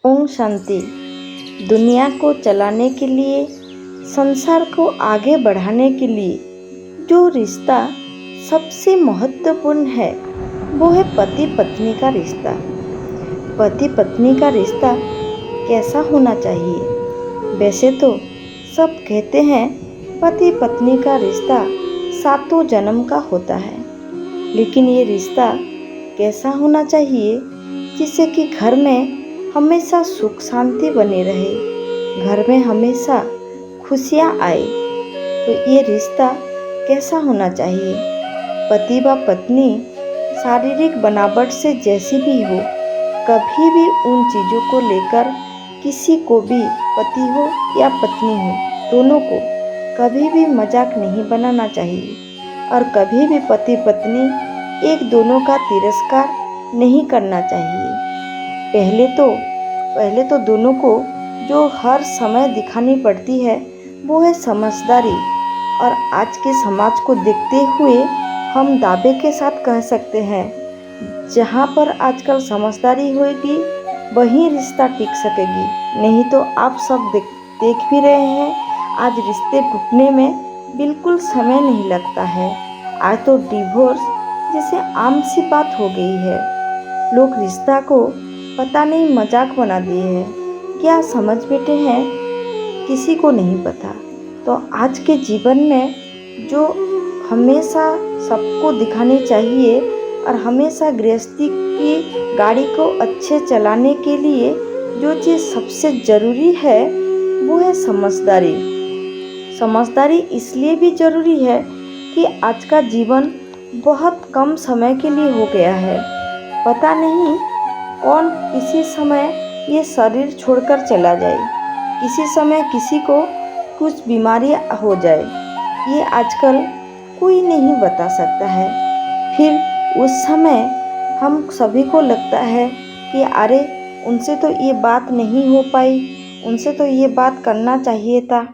ओम शांति। दुनिया को चलाने के लिए, संसार को आगे बढ़ाने के लिए जो रिश्ता सबसे महत्वपूर्ण है वो है पति पत्नी का रिश्ता। पति पत्नी का रिश्ता कैसा होना चाहिए? वैसे तो सब कहते हैं पति पत्नी का रिश्ता 7 जन्म का होता है, लेकिन ये रिश्ता कैसा होना चाहिए जिससे कि घर में हमेशा सुख शांति बनी रहे, घर में हमेशा खुशियाँ आए। तो ये रिश्ता कैसा होना चाहिए? पति व पत्नी शारीरिक बनावट से जैसी भी हो, कभी भी उन चीज़ों को लेकर किसी को भी, पति हो या पत्नी हो, दोनों को कभी भी मजाक नहीं बनाना चाहिए और कभी भी पति पत्नी एक दोनों का तिरस्कार नहीं करना चाहिए। पहले तो दोनों को जो हर समय दिखानी पड़ती है वो है समझदारी। और आज के समाज को देखते हुए हम दावे के साथ कह सकते हैं, जहाँ पर आजकल समझदारी होगी वहीं रिश्ता टिक सकेगी। नहीं तो आप सब देख भी रहे हैं, आज रिश्ते टूटने में बिल्कुल समय नहीं लगता है। आज तो डिवोर्स जैसे आम सी बात हो गई है। लोग रिश्ता को पता नहीं मजाक बना दिए हैं, क्या समझ बैठे हैं किसी को नहीं पता। तो आज के जीवन में जो हमेशा सबको दिखानी चाहिए और हमेशा गृहस्थी की गाड़ी को अच्छे चलाने के लिए जो चीज़ सबसे ज़रूरी है वो है समझदारी। समझदारी इसलिए भी ज़रूरी है कि आज का जीवन बहुत कम समय के लिए हो गया है। पता नहीं कौन किसी समय ये शरीर छोड़कर चला जाए, किसी समय किसी को कुछ बीमारी हो जाए, ये आजकल कोई नहीं बता सकता है। फिर उस समय हम सभी को लगता है कि अरे उनसे तो ये बात नहीं हो पाई, उनसे तो ये बात करना चाहिए था।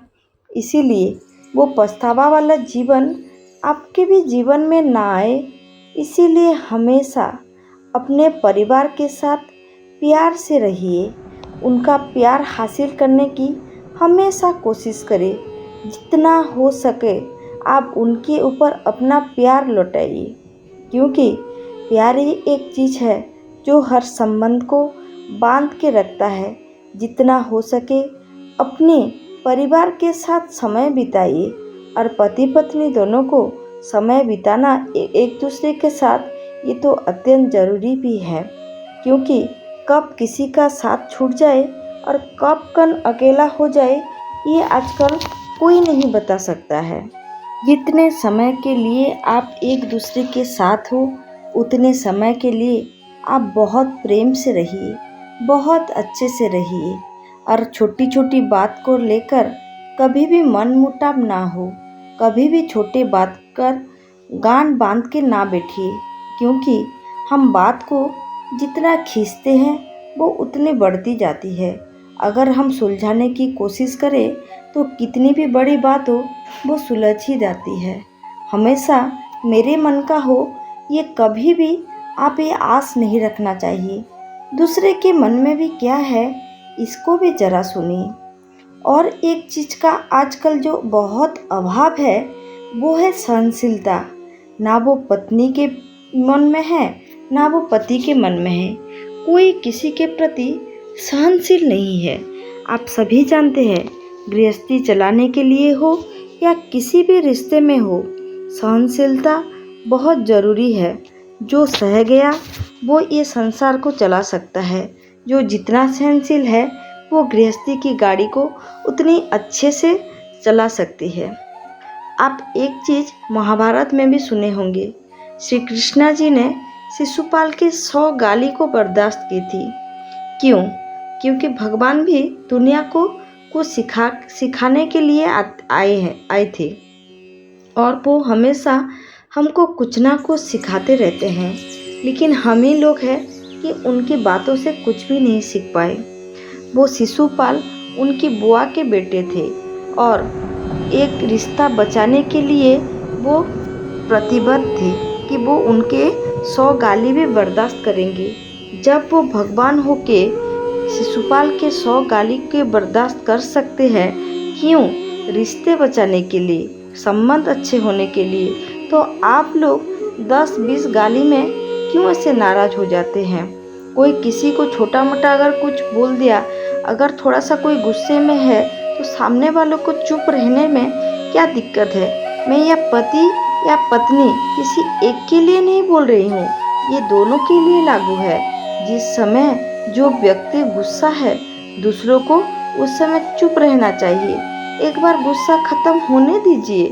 इसीलिए वो पछतावा वाला जीवन आपके भी जीवन में ना आए, इसीलिए हमेशा अपने परिवार के साथ प्यार से रहिए। उनका प्यार हासिल करने की हमेशा कोशिश करें। जितना हो सके आप उनके ऊपर अपना प्यार लौटाइए, क्योंकि प्यार ही एक चीज़ है जो हर संबंध को बांध के रखता है। जितना हो सके अपने परिवार के साथ समय बिताइए। और पति पत्नी दोनों को समय बिताना एक दूसरे के साथ ये तो अत्यंत ज़रूरी भी है, क्योंकि कब किसी का साथ छूट जाए और कब कौन अकेला हो जाए ये आजकल कोई नहीं बता सकता है। जितने समय के लिए आप एक दूसरे के साथ हो, उतने समय के लिए आप बहुत प्रेम से रहिए, बहुत अच्छे से रहिए। और छोटी छोटी बात को लेकर कभी भी मन मुटाव ना हो, कभी भी छोटे बात कर गांठ बांध के ना बैठिए, क्योंकि हम बात को जितना खींचते हैं वो उतनी बढ़ती जाती है। अगर हम सुलझाने की कोशिश करें तो कितनी भी बड़ी बात हो वो सुलझ ही जाती है। हमेशा मेरे मन का हो ये कभी भी आप ये आस नहीं रखना चाहिए। दूसरे के मन में भी क्या है इसको भी ज़रा सुनिए। और एक चीज़ का आजकल जो बहुत अभाव है वो है सहनशीलता। ना वो पत्नी के मन में है ना वो पति के मन में है। कोई किसी के प्रति सहनशील नहीं है। आप सभी जानते हैं, गृहस्थी चलाने के लिए हो या किसी भी रिश्ते में हो, सहनशीलता बहुत ज़रूरी है। जो सह गया वो ये संसार को चला सकता है। जो जितना सहनशील है वो गृहस्थी की गाड़ी को उतनी अच्छे से चला सकती है। आप एक चीज़ महाभारत में भी सुने होंगे, श्री कृष्णा जी ने शिशुपाल की 100 गाली को बर्दाश्त की थी। क्यों? क्योंकि भगवान भी दुनिया को कुछ सिखाने के लिए आए थे, और वो हमेशा हमको कुछ ना कुछ सिखाते रहते हैं। लेकिन हम ही लोग हैं कि उनकी बातों से कुछ भी नहीं सीख पाए। वो शिशुपाल उनकी बुआ के बेटे थे और एक रिश्ता बचाने के लिए वो प्रतिबद्ध थे कि वो उनके 100 गाली भी बर्दाश्त करेंगे। जब वो भगवान होके शिशुपाल के 100 गाली के बर्दाश्त कर सकते हैं, क्यों? रिश्ते बचाने के लिए, संबंध अच्छे होने के लिए। तो आप लोग 10-20 गाली में क्यों ऐसे नाराज हो जाते हैं? कोई किसी को छोटा मोटा अगर कुछ बोल दिया, अगर थोड़ा सा कोई गुस्से में है, तो सामने वालों को चुप रहने में क्या दिक्कत है? मैं यह पति या पत्नी किसी एक के लिए नहीं बोल रही हूँ, ये दोनों के लिए लागू है। जिस समय जो व्यक्ति गुस्सा है, दूसरों को उस समय चुप रहना चाहिए। एक बार गुस्सा खत्म होने दीजिए,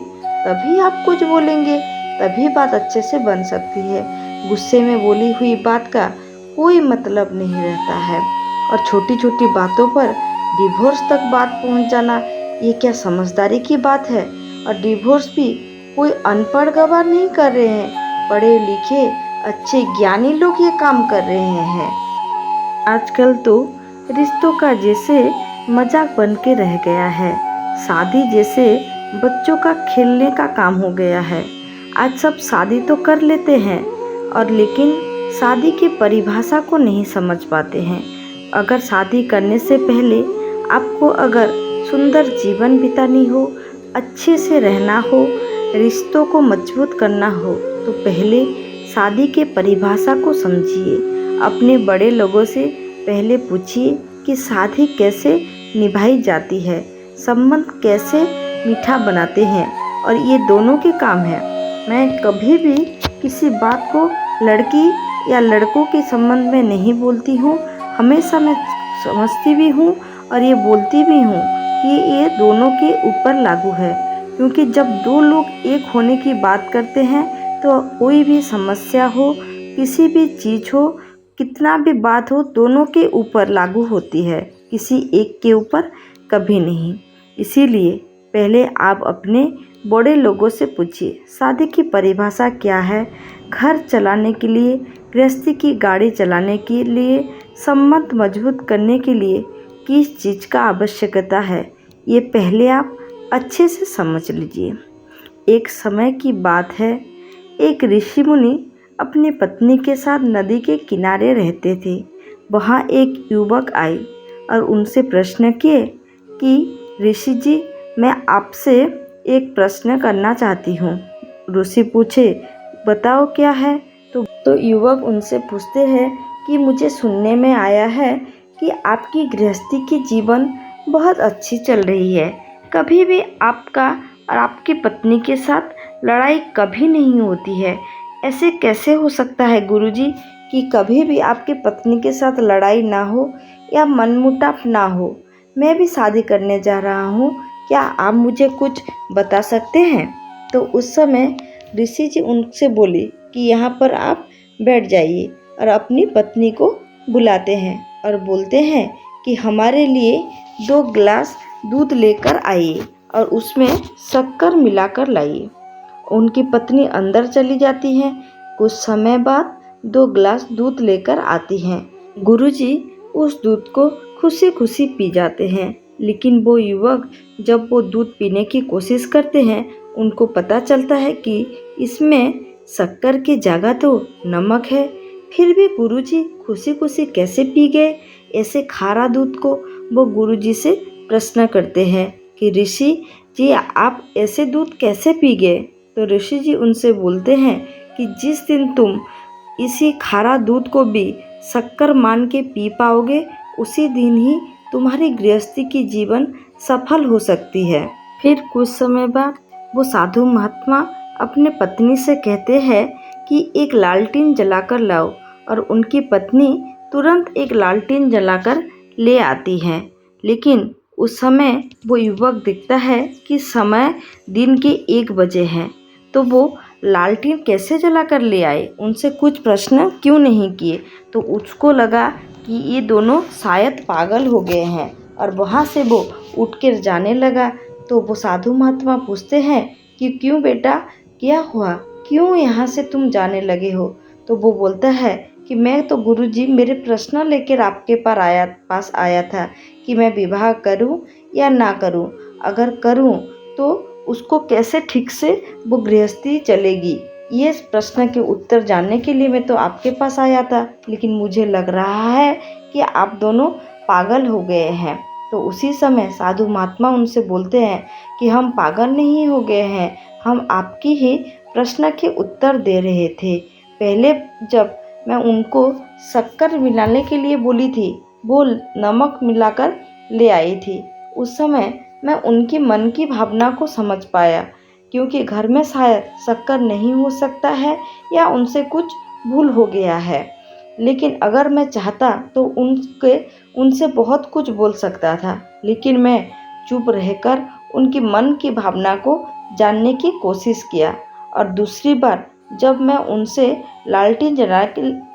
तभी आप कुछ बोलेंगे, तभी बात अच्छे से बन सकती है। गुस्से में बोली हुई बात का कोई मतलब नहीं रहता है। और छोटी छोटी बातों पर डिवोर्स तक बात पहुंच जाना, ये क्या समझदारी की बात है? और डिवोर्स भी कोई अनपढ़ गवाह नहीं कर रहे हैं, पढ़े लिखे अच्छे ज्ञानी लोग ये काम कर रहे हैं। आजकल तो रिश्तों का जैसे मजाक बन के रह गया है, शादी जैसे बच्चों का खेलने का काम हो गया है। आज सब शादी तो कर लेते हैं, और लेकिन शादी की परिभाषा को नहीं समझ पाते हैं। अगर शादी करने से पहले आपको अगर सुंदर जीवन बितानी हो, अच्छे से रहना हो, रिश्तों को मजबूत करना हो, तो पहले शादी के परिभाषा को समझिए। अपने बड़े लोगों से पहले पूछिए कि शादी कैसे निभाई जाती है, संबंध कैसे मीठा बनाते हैं, और ये दोनों के काम है। मैं कभी भी किसी बात को लड़की या लड़कों के संबंध में नहीं बोलती हूँ। हमेशा मैं समझती भी हूँ और ये बोलती भी हूँ कि ये दोनों के ऊपर लागू है, क्योंकि जब दो लोग एक होने की बात करते हैं तो कोई भी समस्या हो, किसी भी चीज़ हो, कितना भी बात हो, दोनों के ऊपर लागू होती है, किसी एक के ऊपर कभी नहीं। इसीलिए पहले आप अपने बड़े लोगों से पूछिए शादी की परिभाषा क्या है, घर चलाने के लिए, गृहस्थी की गाड़ी चलाने के लिए, संबंध मजबूत करने के लिए किस चीज़ का आवश्यकता है, ये पहले आप अच्छे से समझ लीजिए। एक समय की बात है, एक ऋषि मुनि अपनी पत्नी के साथ नदी के किनारे रहते थे। वहाँ एक युवक आई और उनसे प्रश्न किए कि ऋषि जी, मैं आपसे एक प्रश्न करना चाहती हूँ। ऋषि पूछे, बताओ क्या है? तो युवक उनसे पूछते हैं कि मुझे सुनने में आया है कि आपकी गृहस्थी की जीवन बहुत अच्छी चल रही है, कभी भी आपका और आपकी पत्नी के साथ लड़ाई कभी नहीं होती है। ऐसे कैसे हो सकता है गुरुजी कि कभी भी आपकी पत्नी के साथ लड़ाई ना हो या मनमुटाव ना हो? मैं भी शादी करने जा रहा हूँ, क्या आप मुझे कुछ बता सकते हैं? तो उस समय ऋषि जी उनसे बोले कि यहाँ पर आप बैठ जाइए, और अपनी पत्नी को बुलाते हैं और बोलते हैं कि हमारे लिए 2 गिलास दूध लेकर आइए और उसमें शक्कर मिलाकर लाइए। उनकी पत्नी अंदर चली जाती हैं। कुछ समय बाद 2 गिलास दूध लेकर आती हैं। गुरुजी उस दूध को खुशी खुशी पी जाते हैं, लेकिन वो युवक जब वो दूध पीने की कोशिश करते हैं, उनको पता चलता है कि इसमें शक्कर की जगह तो नमक है। फिर भी गुरुजी खुशी खुशी कैसे पी गए ऐसे खारा दूध को? वो गुरुजी से प्रश्न करते हैं कि ऋषि जी, आप ऐसे दूध कैसे पी गए? तो ऋषि जी उनसे बोलते हैं कि जिस दिन तुम इसी खारा दूध को भी शक्कर मान के पी पाओगे, उसी दिन ही तुम्हारी गृहस्थी की जीवन सफल हो सकती है। फिर कुछ समय बाद वो साधु महात्मा अपने पत्नी से कहते हैं कि एक लालटेन जलाकर लाओ, और उनकी पत्नी तुरंत एक लालटेन जलाकर ले आती हैं। लेकिन उस समय वो युवक दिखता है कि समय दिन के 1 बजे है, तो वो लालटेन कैसे जलाकर ले आए? उनसे कुछ प्रश्न क्यों नहीं किए? तो उसको लगा कि ये दोनों शायद पागल हो गए हैं, और वहाँ से वो उठ कर जाने लगा। तो वो साधु महात्मा पूछते हैं कि क्यों बेटा, क्या हुआ, क्यों यहाँ से तुम जाने लगे हो? तो वो बोलता है कि मैं तो गुरुजी मेरे प्रश्न लेकर आपके पास आया था कि मैं विवाह करूं या ना करूं, अगर करूं तो उसको कैसे ठीक से वो गृहस्थी चलेगी, ये प्रश्न के उत्तर जानने के लिए मैं तो आपके पास आया था। लेकिन मुझे लग रहा है कि आप दोनों पागल हो गए हैं। तो उसी समय साधु महात्मा उनसे बोलते हैं कि हम पागल नहीं हो गए हैं, हम आपकी ही प्रश्न के उत्तर दे रहे थे। पहले जब मैं उनको शक्कर मिलाने के लिए बोली थी, वो नमक मिलाकर ले आई थी। उस समय मैं उनकी मन की भावना को समझ पाया, क्योंकि घर में शायद शक्कर नहीं हो सकता है या उनसे कुछ भूल हो गया है। लेकिन अगर मैं चाहता तो उनसे बहुत कुछ बोल सकता था, लेकिन मैं चुप रहकर उनकी मन की भावना को जानने की कोशिश किया। और दूसरी बार जब मैं उनसे लालटेन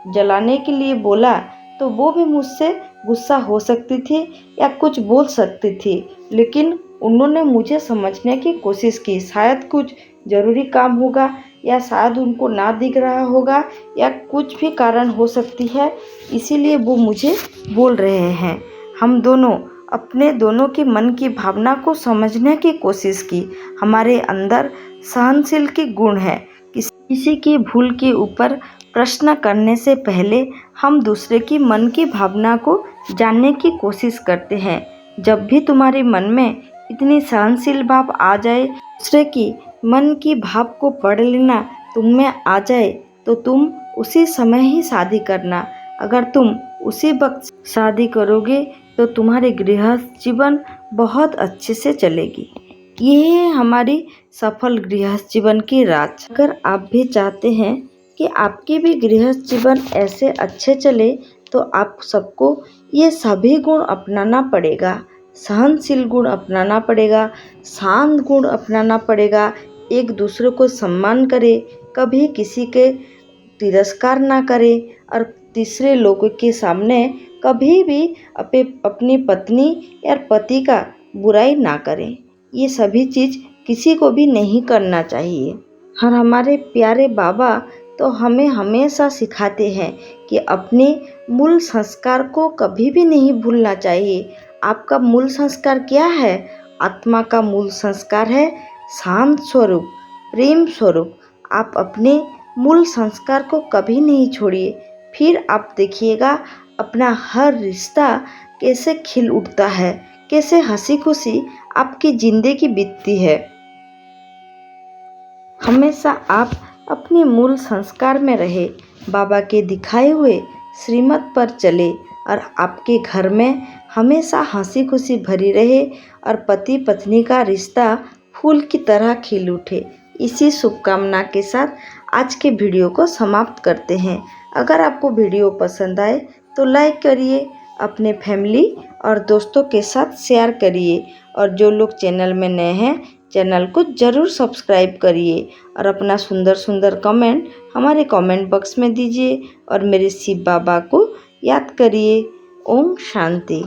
जलाने के लिए बोला तो वो भी मुझसे गुस्सा हो सकती थी या कुछ बोल सकती थी, लेकिन उन्होंने मुझे समझने की कोशिश की। शायद कुछ ज़रूरी काम होगा या शायद उनको ना दिख रहा होगा या कुछ भी कारण हो सकती है, इसीलिए वो मुझे बोल रहे हैं। हम दोनों अपने दोनों के मन की भावना को समझने की कोशिश की। हमारे अंदर सहनशील के गुण है। किसी की भूल के ऊपर प्रश्न करने से पहले हम दूसरे की मन की भावना को जानने की कोशिश करते हैं। जब भी तुम्हारे मन में इतनी सहनशील भाव आ जाए, दूसरे की मन की भाव को पढ़ लेना तुम में आ जाए, तो तुम उसी समय ही शादी करना। अगर तुम उसी वक्त शादी करोगे तो तुम्हारे गृहस्थ जीवन बहुत अच्छे से चलेगी। ये है हमारी सफल गृहस्थ जीवन की राज। अगर आप भी चाहते हैं कि आपके भी गृहस्थ जीवन ऐसे अच्छे चले, तो आप सबको ये सभी गुण अपनाना पड़ेगा। सहनशील गुण अपनाना पड़ेगा, शांत गुण अपनाना पड़ेगा, एक दूसरे को सम्मान करे, कभी किसी के तिरस्कार ना करे और तीसरे लोगों के सामने कभी भी अपनी पत्नी या पति का बुराई ना करें। ये सभी चीज़ किसी को भी नहीं करना चाहिए। और हमारे प्यारे बाबा तो हमें हमेशा सिखाते हैं कि अपने मूल संस्कार को कभी भी नहीं भूलना चाहिए। आपका मूल संस्कार क्या है? आत्मा का मूल संस्कार है शांत स्वरूप, प्रेम स्वरूप। आप अपने मूल संस्कार को कभी नहीं छोड़िए, फिर आप देखिएगा अपना हर रिश्ता कैसे खिल उठता है, कैसे हंसी खुशी आपकी जिंदगी बीतती है। हमेशा आप अपने मूल संस्कार में रहे, बाबा के दिखाए हुए श्रीमत पर चले और आपके घर में हमेशा हंसी खुशी भरी रहे और पति पत्नी का रिश्ता फूल की तरह खिल उठे। इसी शुभकामना के साथ आज के वीडियो को समाप्त करते हैं। अगर आपको वीडियो पसंद आए तो लाइक करिए, अपने फैमिली और दोस्तों के साथ शेयर करिए और जो लोग चैनल में नए हैं चैनल को ज़रूर सब्सक्राइब करिए और अपना सुंदर सुंदर कमेंट हमारे कमेंट बॉक्स में दीजिए और मेरे शिव बाबा को याद करिए। ओम शांति।